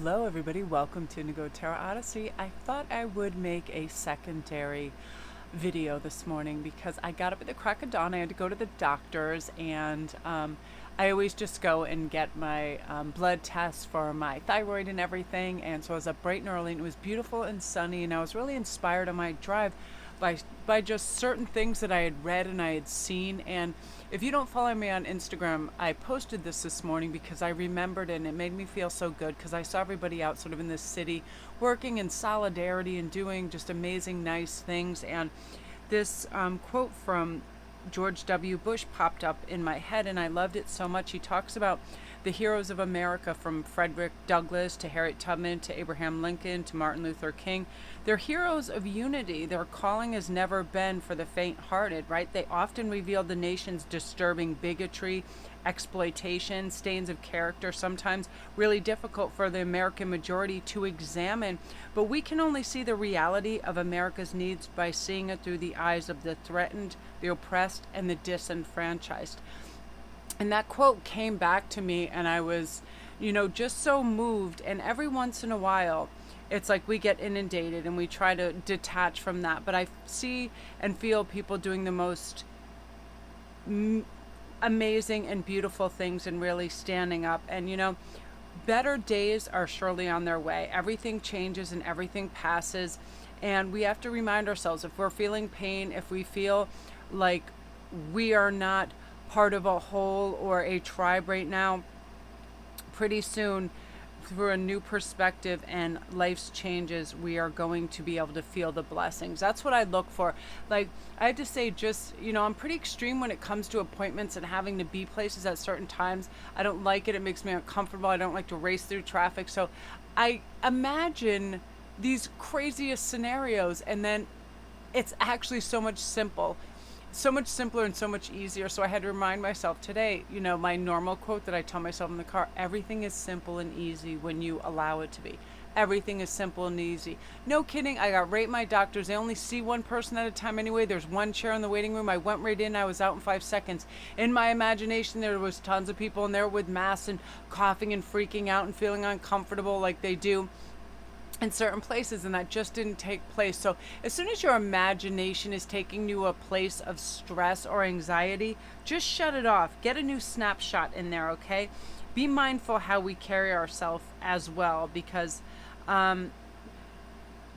Hello everybody, welcome to Indigo Tarot Odyssey. I thought I would make a secondary video this morning because I got up at the crack of dawn. I had to go to the doctor's and I always just go and get my blood tests for my thyroid and everything, and so I was up bright and early and it was beautiful and sunny, and I was really inspired on my drive by just certain things that I had read and I had seen. And if you don't follow me on Instagram, I posted this morning because I remembered it and it made me feel so good because I saw everybody out sort of in this city working in solidarity and doing just amazing, nice things. And this quote from George W. Bush popped up in my head and I loved it so much. He talks about the heroes of America, from Frederick Douglass to Harriet Tubman to Abraham Lincoln to Martin Luther King. They're heroes of unity. Their calling has never been for the faint-hearted, right? They often revealed the nation's disturbing bigotry, exploitation, stains of character, sometimes really difficult for the American majority to examine. But we can only see the reality of America's needs by seeing it through the eyes of the threatened, the oppressed, and the disenfranchised. And that quote came back to me and I was, just so moved. And every once in a while, it's like we get inundated and we try to detach from that. But I see and feel people doing the most amazing and beautiful things and really standing up. And, better days are surely on their way. Everything changes and everything passes. And we have to remind ourselves, if we're feeling pain, if we feel like we are not part of a whole or a tribe right now, pretty soon, through a new perspective and life's changes, we are going to be able to feel the blessings. That's what I look for. Like, I have to say, just, I'm pretty extreme when it comes to appointments and having to be places at certain times. I don't like it. It makes me uncomfortable. I don't like to race through traffic. So I imagine these craziest scenarios, and then it's actually so much simpler and so much easier. So I had to remind myself today, my normal quote that I tell myself in the car: everything is simple and easy when you allow it to be. Everything is simple and easy. No kidding. I got right at my doctor's. They only see one person at a time anyway. There's one chair in the waiting room. I went right in. I was out in 5 seconds. In my imagination, there was tons of people in there with masks and coughing and freaking out and feeling uncomfortable like they do in certain places, and that just didn't take place. So as soon as your imagination is taking you a place of stress or anxiety, just shut it off. Get a new snapshot in there, okay? Be mindful how we carry ourselves as well, because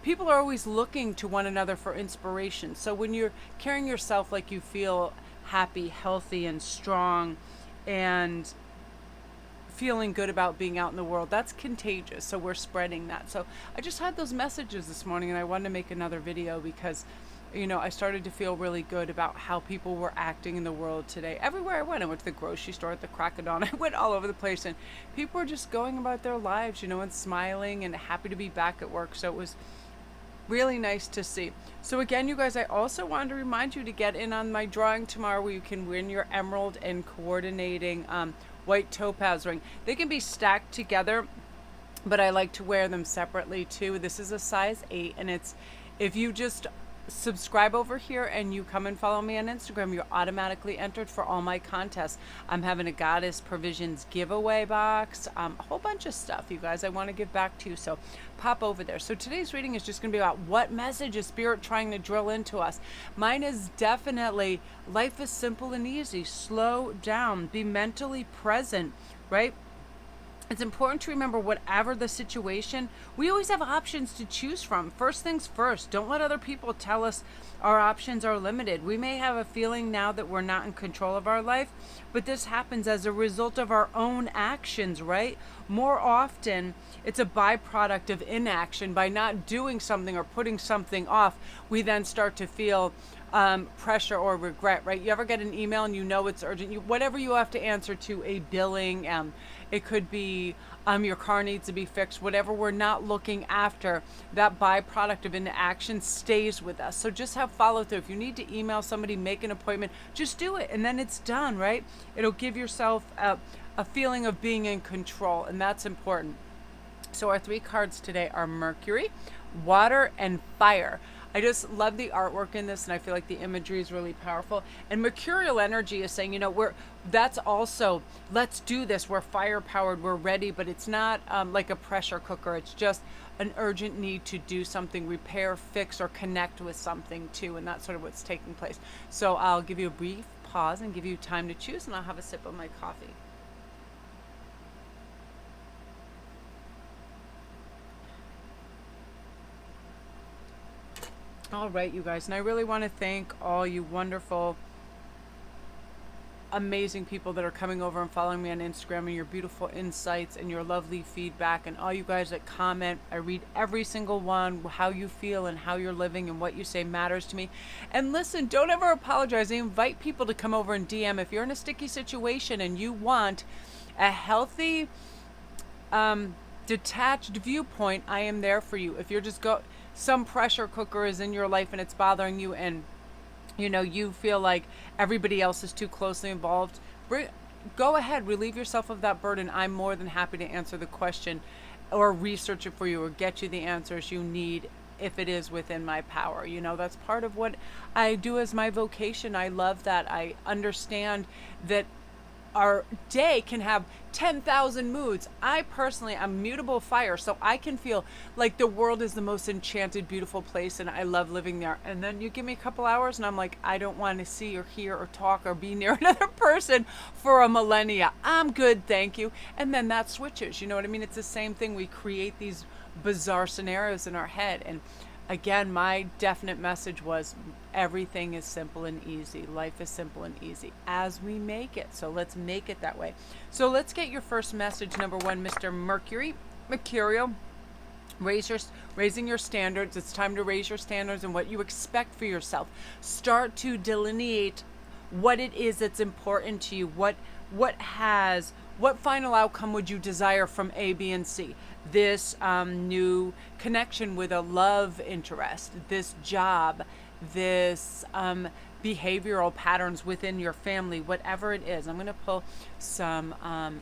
people are always looking to one another for inspiration. So when you're carrying yourself like you feel happy, healthy, and strong, and feeling good about being out in the world, that's contagious. So we're spreading that. So I just had those messages this morning and I wanted to make another video because I started to feel really good about how people were acting in the world today. Everywhere I went to the grocery store at the crack of dawn. I went all over the place and people were just going about their lives, and smiling and happy to be back at work. So it was really nice to see. So again, you guys, I also wanted to remind you to get in on my drawing tomorrow where you can win your emerald and coordinating white topaz ring. They can be stacked together, but I like to wear them separately too. This is a size 8, and it's, if you just subscribe over here and you come and follow me on Instagram, you're automatically entered for all my contests. I'm having a Goddess Provisions giveaway box, a whole bunch of stuff, you guys, I want to give back to you. So pop over there. So today's reading is just going to be about what message is Spirit trying to drill into us. Mine is definitely, life is simple and easy. Slow down. Be mentally present, right? It's important to remember, whatever the situation, we always have options to choose from. First things first, don't let other people tell us our options are limited. We may have a feeling now that we're not in control of our life, but this happens as a result of our own actions, right? More often, it's a byproduct of inaction. By not doing something or putting something off, we then start to feel pressure or regret, right? You ever get an email and it's urgent, whatever you have to answer to, a billing, it could be your car needs to be fixed, whatever we're not looking after, that byproduct of inaction stays with us. So just have follow through. If you need to email somebody, make an appointment, just do it and then it's done, right? It'll give yourself a feeling of being in control, and that's important. So our 3 cards today are Mercury, water, and fire. I just love the artwork in this, and I feel like the imagery is really powerful. And mercurial energy is saying, that's also, let's do this. We're fire powered, we're ready, but it's not like a pressure cooker. It's just an urgent need to do something, repair, fix, or connect with something too. And that's sort of what's taking place. So I'll give you a brief pause and give you time to choose, and I'll have a sip of my coffee. All right, you guys, and I really want to thank all you wonderful, amazing people that are coming over and following me on Instagram, and your beautiful insights and your lovely feedback, and all you guys that comment. I read every single one. How you feel and how you're living and what you say matters to me. And listen, don't ever apologize. I invite people to come over and DM if you're in a sticky situation and you want a healthy, detached viewpoint. I am there for you. If you're just some pressure cooker is in your life and it's bothering you, and you feel like everybody else is too closely involved, go ahead, relieve yourself of that burden. I'm more than happy to answer the question or research it for you or get you the answers you need if it is within my power. That's part of what I do as my vocation. I love that. I understand that our day can have 10,000 moods. I personally am mutable fire, so I can feel like the world is the most enchanted, beautiful place, and I love living there. And then you give me a couple hours and I'm like, I don't want to see or hear or talk or be near another person for a millennia. I'm good, thank you. And then that switches, you know what I mean? It's the same thing. We create these bizarre scenarios in our head. And again, my definite message was everything is simple and easy. Life is simple and easy as we make it. So let's make it that way. So let's get your first message. Number 1, Mr. Mercurial. Raising your standards. It's time to raise your standards and what you expect for yourself. Start to delineate what it is that's important to you. What final outcome would you desire from A, B, and C? This new connection with a love interest, this job, this behavioral patterns within your family, whatever it is. I'm going to pull some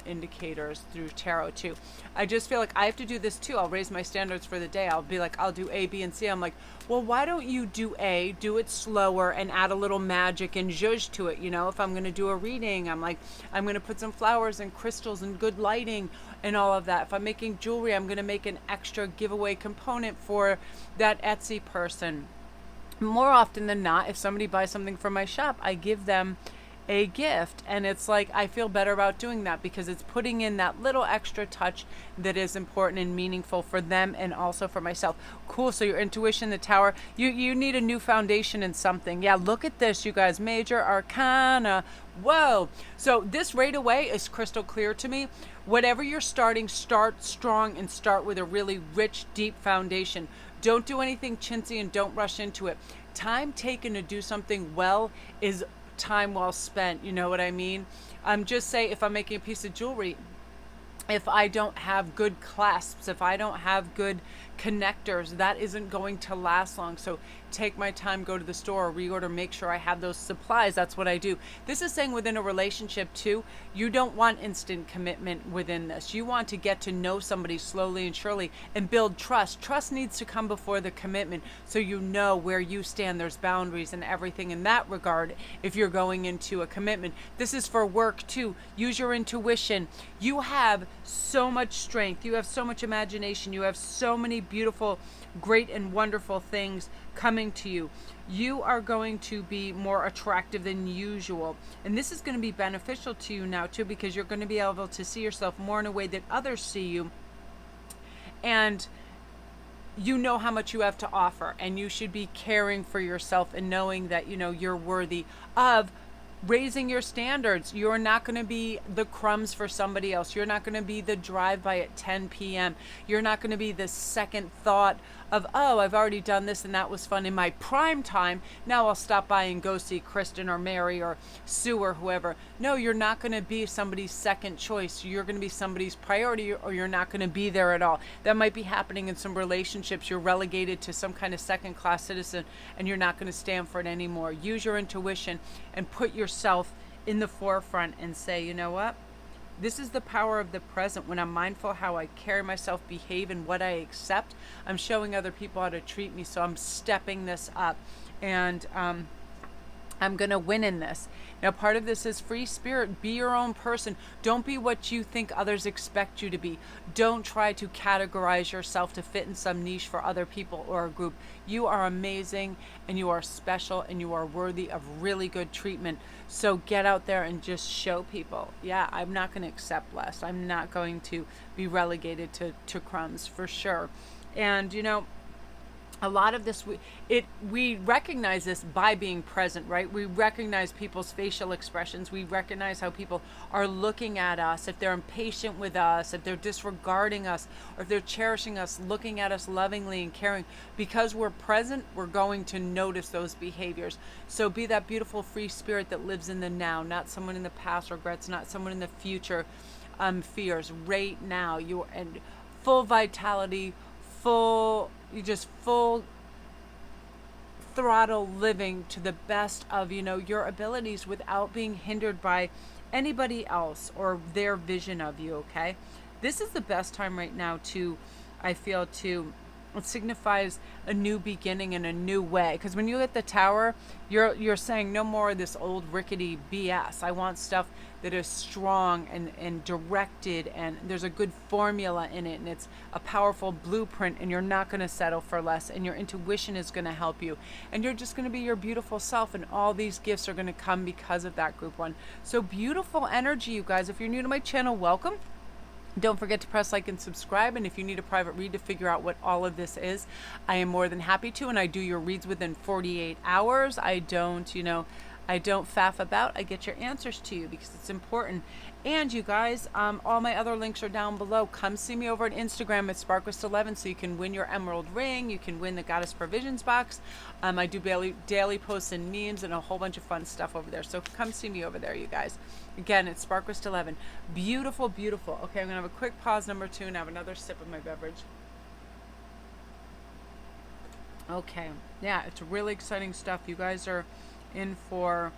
indicators through tarot too. I just feel like I have to do this too. I'll raise my standards for the day. I'll be like, I'll do A, B, and C. I'm like, well, why don't you do A, do it slower, and add a little magic and zhuzh to it? If I'm going to do a reading, I'm like, I'm going to put some flowers and crystals and good lighting and all of that. If I'm making jewelry, I'm going to make an extra giveaway component for that Etsy person. More often than not, if somebody buys something from my shop, I give them a gift, and it's like I feel better about doing that because it's putting in that little extra touch that is important and meaningful for them and also for myself. Cool. So your intuition, the Tower, you need a new foundation in something. Yeah, look at this, you guys. Major Arcana. Whoa. So this right away is crystal clear to me. Whatever you're starting, start strong and start with a really rich, deep foundation. Don't do anything chintzy and don't rush into it. Time taken to do something well is time well spent. You know what I mean? Just say if I'm making a piece of jewelry, if I don't have good clasps, if I don't have good connectors, that isn't going to last long. So take my time, go to the store, reorder, make sure I have those supplies. That's what I do. This is saying within a relationship too, you don't want instant commitment within this. You want to get to know somebody slowly and surely and build trust. Trust needs to come before the commitment, so you know where you stand. There's boundaries and everything in that regard if you're going into a commitment. This is for work too. Use your intuition. You have so much strength. You have so much imagination. You have so many beautiful, great, and wonderful things coming to you. You are going to be more attractive than usual. And this is going to be beneficial to you now too, because you're going to be able to see yourself more in a way that others see you. And you know how much you have to offer, and you should be caring for yourself and knowing that, you're worthy of raising your standards. You're not going to be the crumbs for somebody else. You're not going to be the drive-by at 10 p.m. You're not going to be the second thought of, oh, I've already done this and that was fun in my prime time. Now I'll stop by and go see Kristen or Mary or Sue or whoever. No, you're not going to be somebody's second choice. You're going to be somebody's priority, or you're not going to be there at all. That might be happening in some relationships. You're relegated to some kind of second-class citizen and you're not going to stand for it anymore. Use your intuition and put yourself in the forefront and say, you know what? This is the power of the present. When I'm mindful how I carry myself, behave, and what I accept, I'm showing other people how to treat me. So I'm stepping this up. And I'm going to win in this. Now, part of this is free spirit. Be your own person. Don't be what you think others expect you to be. Don't try to categorize yourself to fit in some niche for other people or a group. You are amazing and you are special and you are worthy of really good treatment. So get out there and just show people, yeah, I'm not going to accept less. I'm not going to be relegated to crumbs for sure. And, you know, a lot of this, we recognize this by being present, right? We recognize people's facial expressions. We recognize how people are looking at us, if they're impatient with us, if they're disregarding us, or if they're cherishing us, looking at us lovingly and caring. Because we're present, we're going to notice those behaviors. So be that beautiful free spirit that lives in the now, not someone in the past regrets, not someone in the future fears. Right now, you're in full vitality, full throttle living to the best of, you know, your abilities without being hindered by anybody else or their vision of you. Okay, this is the best time right now to, I feel, to, it signifies a new beginning in a new way. Because when you hit the tower, you're saying no more of this old rickety BS. I want stuff that is strong and directed, and there's a good formula in it, and it's a powerful blueprint, and you're not going to settle for less, and your intuition is going to help you, and you're just going to be your beautiful self, and all these gifts are going to come because of that group one. So beautiful energy, you guys. If you're new to my channel, welcome. Don't forget to press like and subscribe. And if you need a private read to figure out what all of this is, I am more than happy to. And I do your reads within 48 hours. I don't faff about. I get your answers to you because it's important. And you guys, all my other links are down below. Come see me over at Instagram at Sparkwist11 so you can win your emerald ring. You can win the Goddess Provisions box. I do daily posts and memes and a whole bunch of fun stuff over there. So come see me over there, you guys. Again, it's Sparkwist11. Beautiful, beautiful. Okay, I'm going to have a quick pause, number 2, and have another sip of my beverage. Okay, yeah, it's really exciting stuff. You guys are in for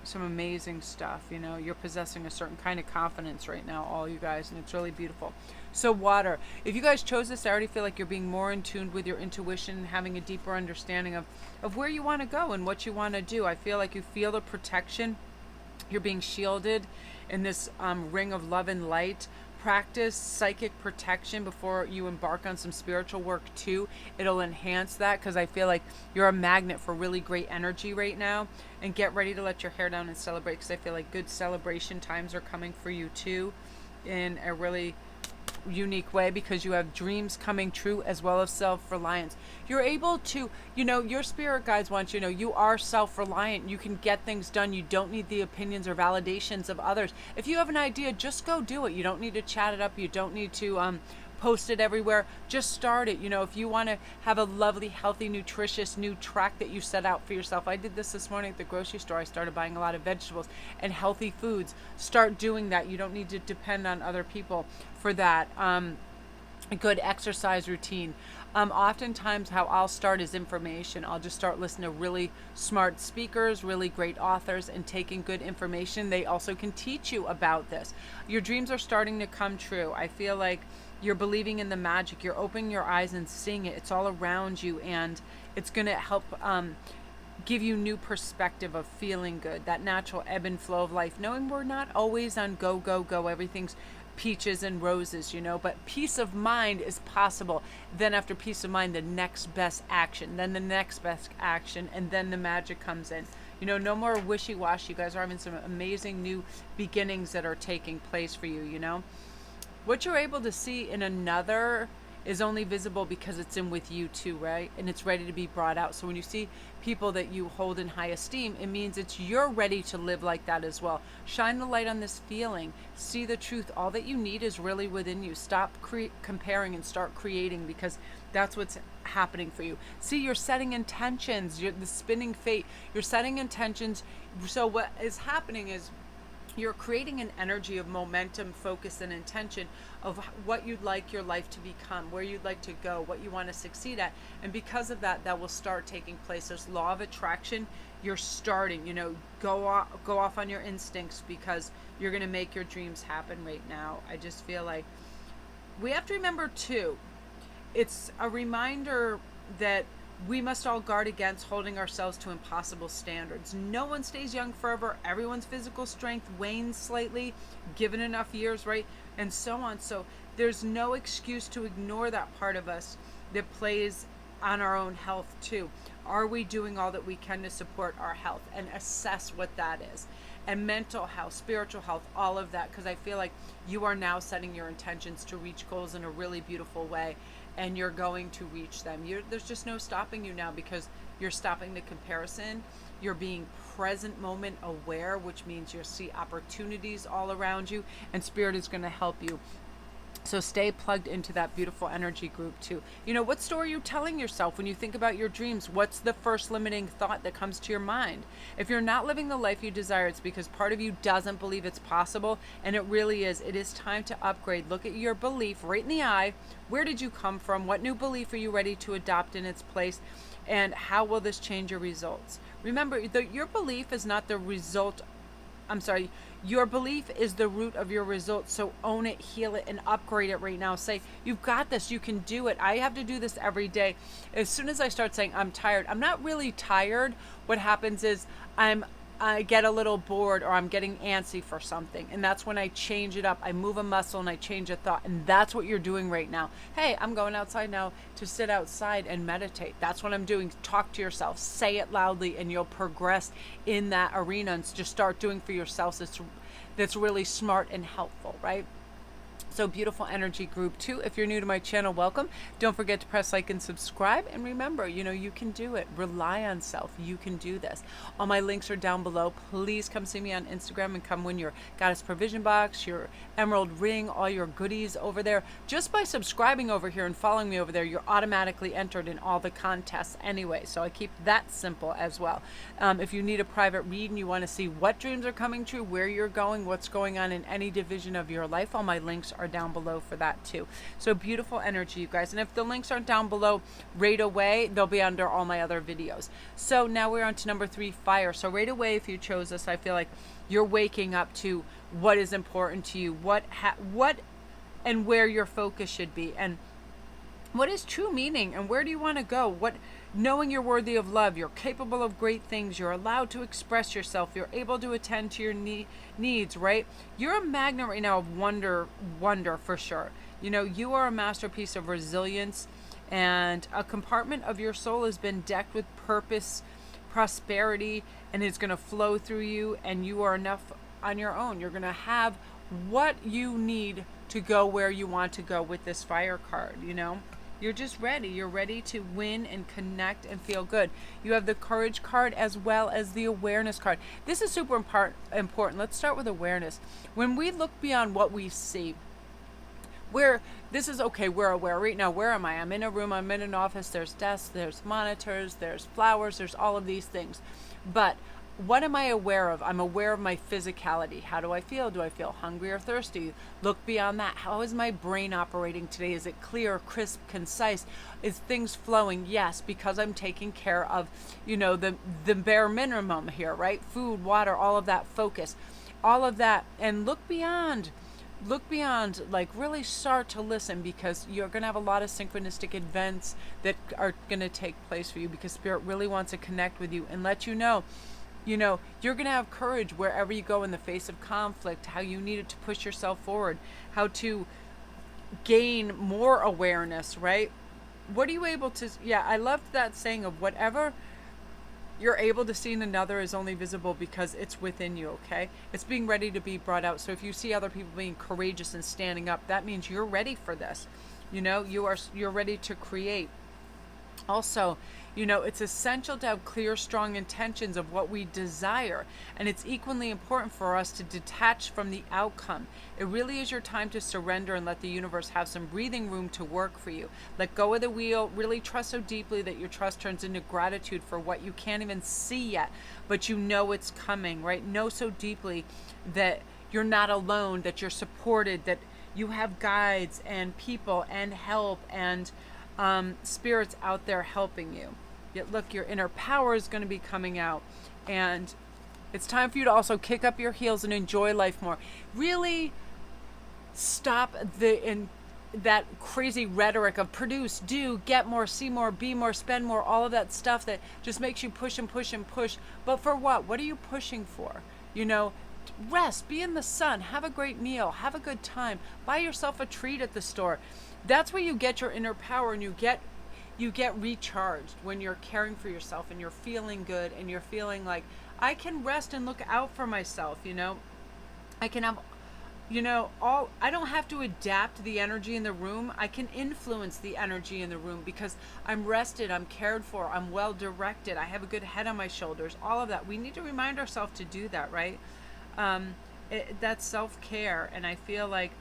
some amazing stuff. You know, you're possessing a certain kind of confidence right now, all you guys, and it's really beautiful. So water, if you guys chose this, I already feel like you're being more in tune with your intuition, having a deeper understanding of where you want to go and what you want to do. I feel like you feel the protection. You're being shielded in this ring of love and light. Practice psychic protection before you embark on some spiritual work too. It'll enhance that, because I feel like you're a magnet for really great energy right now. And get ready to let your hair down and celebrate, because I feel like good celebration times are coming for you too in a really unique way, because you have dreams coming true as well as self-reliance. You're able to, you know, your spirit guides want you to know you are self-reliant. You can get things done. You don't need the opinions or validations of others. If you have an idea, just go do it. You don't need to chat it up. You don't need to post it everywhere. Just start it. You know, if you want to have a lovely, healthy, nutritious new track that you set out for yourself. I did this morning at the grocery store. I started buying a lot of vegetables and healthy foods. Start doing that. You don't need to depend on other people for that. A good exercise routine. Oftentimes how I'll start is information. I'll just start listening to really smart speakers, really great authors, and taking good information. They also can teach you about this. Your dreams are starting to come true. I feel like you're believing in the magic. You're opening your eyes and seeing it. It's all around you, and it's going to help give you new perspective of feeling good, that natural ebb and flow of life, knowing we're not always on go, go, go. Everything's peaches and roses, you know, but peace of mind is possible. Then after peace of mind, the next best action, then the next best action, and then the magic comes in. You know, no more wishy-washy. You guys are having some amazing new beginnings that are taking place for you, you know. What you're able to see in another is only visible because it's in with you too, right? And it's ready to be brought out. So when you see people that you hold in high esteem, it means you're ready to live like that as well. Shine the light on this feeling. See the truth. All that you need is really within you. Stop comparing and start creating, because that's what's happening for you. See, you're setting intentions. You're the spinning fate. You're setting intentions. So what is happening is you're creating an energy of momentum, focus, and intention of what you'd like your life to become, where you'd like to go, what you want to succeed at. And because of that, that will start taking place. There's law of attraction. you're starting, go off on your instincts, because you're going to make your dreams happen right now. I just feel like we have to remember too, it's a reminder that we must all guard against holding ourselves to impossible standards. No one stays young forever. Everyone's physical strength wanes slightly, given enough years, right? And so on. So there's no excuse to ignore that part of us that plays on our own health too. Are we doing all that we can to support our health, and assess what that is? And mental health, spiritual health, all of that, because I feel like you are now setting your intentions to reach goals in a really beautiful way, and you're going to reach them. There's just no stopping you now, because you're stopping the comparison. You're being present moment aware, which means you'll see opportunities all around you, and Spirit is going to help you. So stay plugged into that beautiful energy group too. What story are you telling yourself when you think about your dreams? What's the first limiting thought that comes to your mind? If you're not living the life you desire, it's because part of you doesn't believe it's possible, and it really is. It is time to upgrade. Look at your belief right in the eye. Where did you come from? What new belief are you ready to adopt in its place? And how will this change your results? Remember, your belief is not the result. Your belief is the root of your results. So own it, heal it, and upgrade it right now. Say, you've got this, you can do it. I have to do this every day. As soon as I start saying I'm tired, I'm not really tired. What happens is I get a little bored, or I'm getting antsy for something. And that's when I change it up. I move a muscle and I change a thought. And that's what you're doing right now. Hey, I'm going outside now to sit outside and meditate. That's what I'm doing. Talk to yourself, say it loudly, and you'll progress in that arena, and just start doing for yourself. That's really smart and helpful, right? So beautiful energy group too. If you're new to my channel, welcome. Don't forget to press like and subscribe. And remember, you can do it. Rely on self. You can do this. All my links are down below. Please come see me on Instagram and come win your Goddess Provision Box, your Emerald Ring, all your goodies over there. Just by subscribing over here and following me over there, you're automatically entered in all the contests anyway. So I keep that simple as well. If you need a private read and you want to see what dreams are coming true, where you're going, what's going on in any division of your life, all my links are down below for that too. So beautiful energy, you guys. And if the links aren't down below right away, they'll be under all my other videos. So now we're on to number 3, fire. So right away, if you chose this, I feel like you're waking up to what is important to you, what and where your focus should be, and what is true meaning, and where do you want to go? Knowing you're worthy of love, you're capable of great things, you're allowed to express yourself, you're able to attend to your needs, right? You're a magnet right now of wonder for sure. You are a masterpiece of resilience, and a compartment of your soul has been decked with purpose, prosperity, and it's going to flow through you, and you are enough on your own. You're going to have what you need to go where you want to go with this fire card, You're just ready. You're ready to win and connect and feel good. You have the courage card as well as the awareness card. This is super important. Let's start with awareness. When we look beyond what we see, we're aware. Right now, where am I? I'm in a room, I'm in an office, there's desks, there's monitors, there's flowers, there's all of these things. But what am I aware of? I'm aware of my physicality. How do I feel? Do I feel hungry or thirsty? Look beyond that. How is my brain operating today? Is it clear, crisp, concise? Is things flowing? Yes, because I'm taking care of, the bare minimum here, right? Food, water, all of that, focus, all of that. And look beyond, like really start to listen, because you're going to have a lot of synchronistic events that are going to take place for you, because Spirit really wants to connect with you and let you know, you're going to have courage wherever you go in the face of conflict, how you need it to push yourself forward, how to gain more awareness, right? What are you able to, I love that saying of whatever you're able to see in another is only visible because it's within you, okay? It's being ready to be brought out. So if you see other people being courageous and standing up, that means you're ready for this. You're ready to create. Also, it's essential to have clear, strong intentions of what we desire. And it's equally important for us to detach from the outcome. It really is your time to surrender and let the universe have some breathing room to work for you. Let go of the wheel. Really trust so deeply that your trust turns into gratitude for what you can't even see yet, but it's coming, right? Know so deeply that you're not alone, that you're supported, that you have guides and people and help and spirits out there helping you. Yet look, your inner power is going to be coming out. And it's time for you to also kick up your heels and enjoy life more. Really stop that crazy rhetoric of produce, do, get more, see more, be more, spend more, all of that stuff that just makes you push and push and push. But for what? What are you pushing for? You know, rest, be in the sun, have a great meal, have a good time, buy yourself a treat at the store. That's where you get your inner power, and you get recharged when you're caring for yourself and you're feeling good and you're feeling like I can rest and look out for myself, you know. I can have, you know, all, I don't have to adapt the energy in the room. I can influence the energy in the room because I'm rested, I'm cared for, I'm well directed, I have a good head on my shoulders, all of that. We need to remind ourselves to do that, right? That's self-care. And I feel like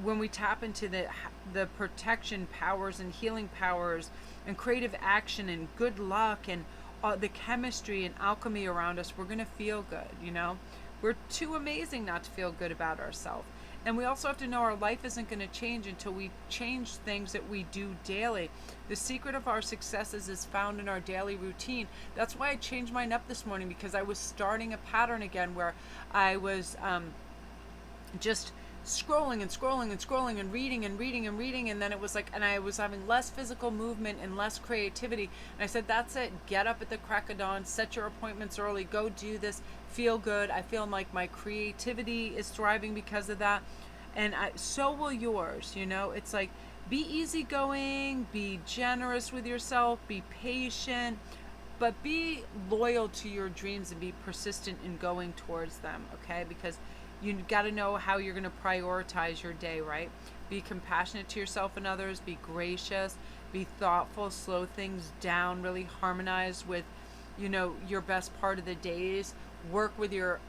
when we tap into the protection powers and healing powers and creative action and good luck and the chemistry and alchemy around us, we're going to feel good, you know. We're too amazing not to feel good about ourselves. And we also have to know our life isn't going to change until we change things that we do daily. The secret of our successes is found in our daily routine. That's why I changed mine up this morning, because I was starting a pattern again where I was just scrolling and scrolling and scrolling and reading and reading and reading, and then it was like, and I was having less physical movement and less creativity, and I said, that's it, get up at the crack of dawn, set your appointments early, go do this, feel good. I feel like my creativity is thriving because of that, and so will yours, you know. It's like, be easygoing, be generous with yourself, be patient, but be loyal to your dreams and be persistent in going towards them, okay? Because you got to know how you're going to prioritize your day, right? Be compassionate to yourself and others. Be gracious. Be thoughtful. Slow things down. Really harmonize with, you know, your best part of the days. Work with your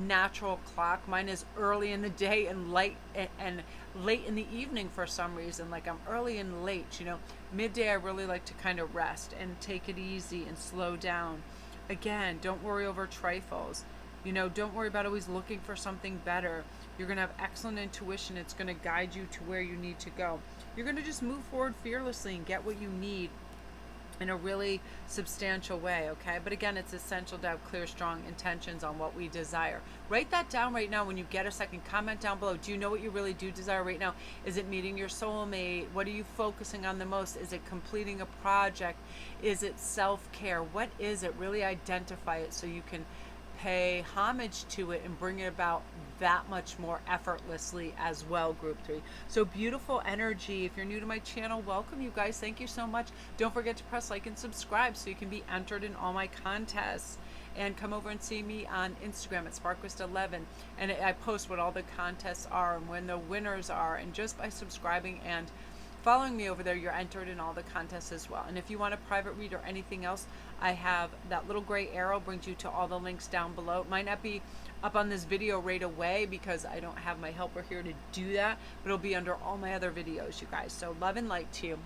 natural clock. Mine is early in the day and late in the evening for some reason. Like I'm early and late, you know. Midday I really like to kind of rest and take it easy and slow down. Again, don't worry over trifles. You know, don't worry about always looking for something better. You're going to have excellent intuition. It's going to guide you to where you need to go. You're going to just move forward fearlessly and get what you need in a really substantial way, okay? But again, it's essential to have clear, strong intentions on what we desire. Write that down right now when you get a second. Comment down below. Do you know what you really do desire right now? Is it meeting your soulmate? What are you focusing on the most? Is it completing a project? Is it self-care? What is it? Really identify it so you can pay homage to it and bring it about that much more effortlessly as well, group 3. So beautiful energy. If you're new to my channel, welcome you guys. Thank you so much. Don't forget to press like and subscribe so you can be entered in all my contests, and come over and see me on Instagram at sparkwist11, and I post what all the contests are and when the winners are, and just by subscribing and following me over there, you're entered in all the contests as well. And if you want a private read or anything else, I have that little gray arrow brings you to all the links down below. It might not be up on this video right away because I don't have my helper here to do that, but it'll be under all my other videos, you guys. So love and light to you.